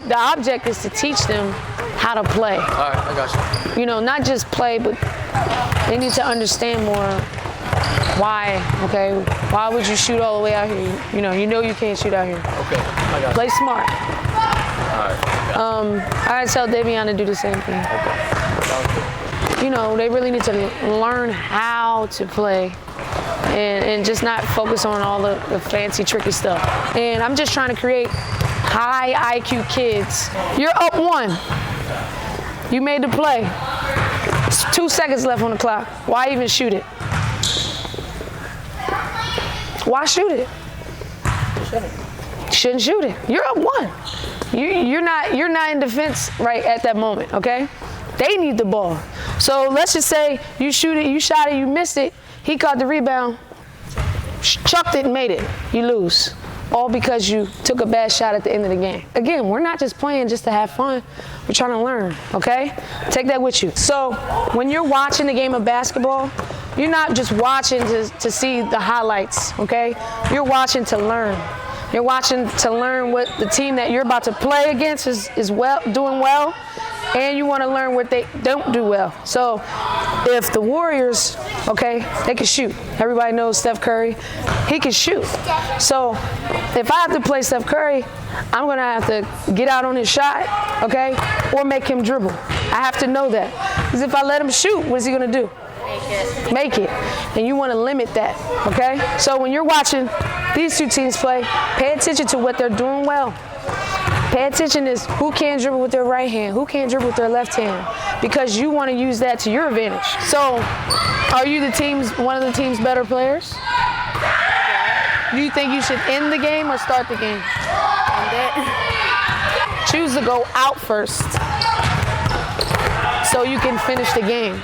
the object is to teach them how to play. All right, I got you. You know, not just play, but they need to understand more why, okay? Why would you shoot all the way out here? You know you can't shoot out here. Okay, I got you. Play smart. All right. I tell Davion to do the same thing. Okay. You know, they really need to learn how to play and just not focus on all the fancy, tricky stuff. And I'm just trying to create high IQ kids. You're up 1. You made the play. It's 2 seconds left on the clock. Why even shoot it? Why shoot it? Shouldn't shoot it. You're up 1. You're not in defense right at that moment, okay? They need the ball. So let's just say you shoot it, you shot it, you missed it. He caught the rebound, chucked it and made it. You lose. All because you took a bad shot at the end of the game. Again, we're not just playing just to have fun. We're trying to learn, okay? Take that with you. So when you're watching the game of basketball, you're not just watching to see the highlights, okay? You're watching to learn. You're watching to learn what the team that you're about to play against is doing well, and you want to learn what they don't do well. So if the Warriors, okay, they can shoot. Everybody knows Steph Curry. He can shoot. So if I have to play Steph Curry, I'm going to have to get out on his shot, okay, or make him dribble. I have to know that. Because if I let him shoot, what's he going to do? Make it. And you want to limit that, okay? So when you're watching these two teams play, pay attention to what they're doing well. Pay attention to who can dribble with their right hand, who can dribble with their left hand, because you want to use that to your advantage. So are you one of the team's better players? Do you think you should end the game or start the game? End it. Choose to go out first so you can finish the game.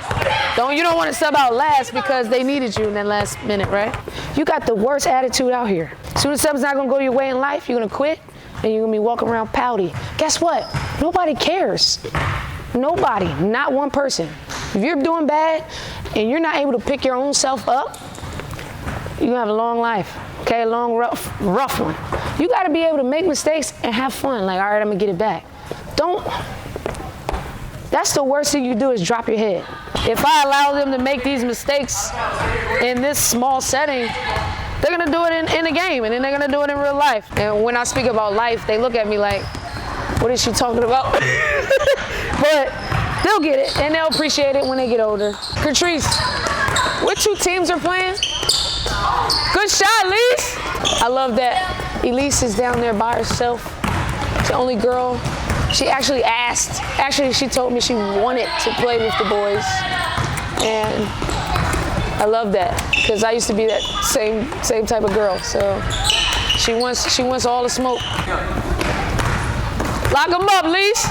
You don't want to sub out last because they needed you in that last minute, right? You got the worst attitude out here. As soon as something's not going to go your way in life, you're going to quit and you're going to be walking around pouty. Guess what? Nobody cares. Nobody. Not one person. If you're doing bad and you're not able to pick your own self up, you're going to have a long life, okay? A long, rough one. You got to be able to make mistakes and have fun. Like, all right, I'm going to get it back. That's the worst thing you do is drop your head. If I allow them to make these mistakes in this small setting, they're going to do it in a game, and then they're going to do it in real life. And when I speak about life, they look at me like, what is she talking about? But they'll get it, and they'll appreciate it when they get older. Patrice, what 2 teams are playing? Good shot, Elise. I love that Elise is down there by herself. She's the only girl. She actually she told me she wanted to play with the boys. And I love that because I used to be that same type of girl. So she wants all the smoke. Lock them up, Lise.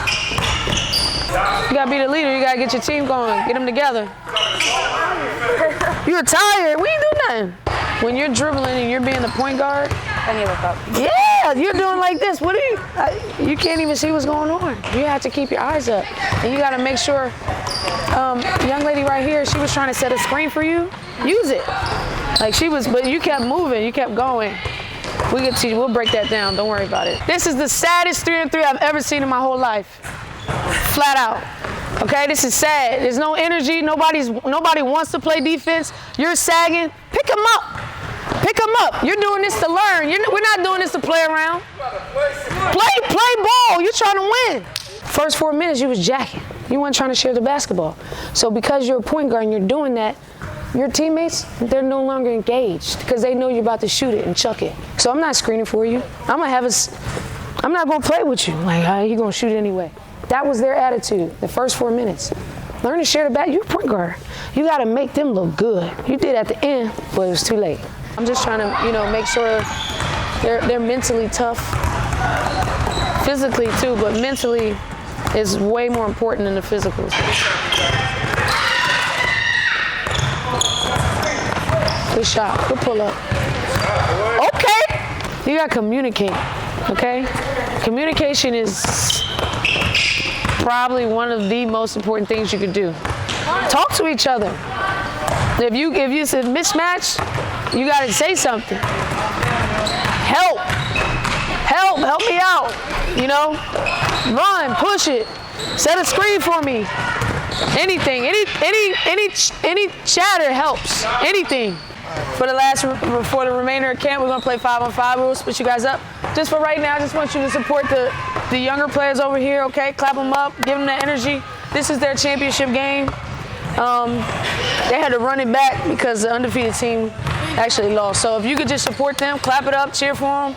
You gotta be the leader. You gotta get your team going. Get them together. You're tired. We ain't do nothing. When you're dribbling and you're being the point guard, I need to look up. Yeah, you're doing like this. What are you can't even see what's going on. You have to keep your eyes up. And you got to make sure, young lady right here, she was trying to set a screen for you. Use it. But you kept moving. You kept going. We'll break that down. Don't worry about it. This is the saddest 3-on-3 I've ever seen in my whole life. Flat out. Okay, this is sad. There's no energy. Nobody wants to play defense. You're sagging. Pick them up. Pick them up. You're doing this to learn. We're not doing this to play around. Play ball. You're trying to win. First 4 minutes, you was jacking. You weren't trying to share the basketball. So because you're a point guard and you're doing that, your teammates, they're no longer engaged because they know you're about to shoot it and chuck it. So I'm not screening for you. I'm not going to play with you. Like, you're going to shoot it anyway. That was their attitude the first 4 minutes. Learn to share the basketball. You're a point guard. You got to make them look good. You did at the end, but it was too late. I'm just trying to, make sure they're mentally tough, physically too, but mentally is way more important than the physicals. Good shot, good pull up. Okay, you gotta communicate, okay? Communication is probably one of the most important things you can do. Talk to each other. If you said mismatch, you gotta say something. Help me out, Run, push it. Set a screen for me. Anything, any chatter helps. Anything. For the remainder of camp, we're gonna play 5-on-5. We'll split you guys up. Just for right now, I just want you to support the younger players over here, okay? Clap them up, give them that energy. This is their championship game. They had to run it back because the undefeated team actually lost. So if you could just support them, clap it up, cheer for them,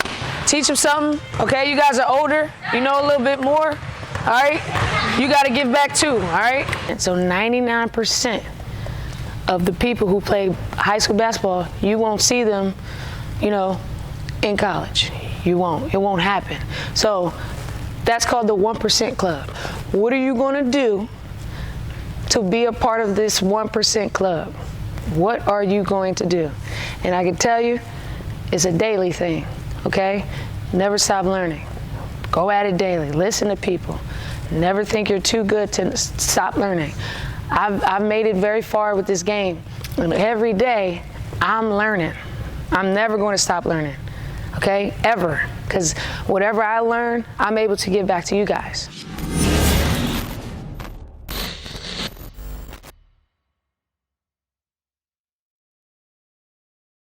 teach them something, okay? You guys are older, you know a little bit more, all right? You got to give back too, all right? And so 99% of the people who play high school basketball, you won't see them, in college. You won't. It won't happen. So that's called the 1% club. What are you going to do to be a part of this 1% club? What are you going to do? And I can tell you, it's a daily thing, okay? Never stop learning. Go at it daily. Listen to people. Never think you're too good to stop learning. I've made it very far with this game. And every day, I'm learning. I'm never going to stop learning, okay? Ever. Because whatever I learn, I'm able to give back to you guys.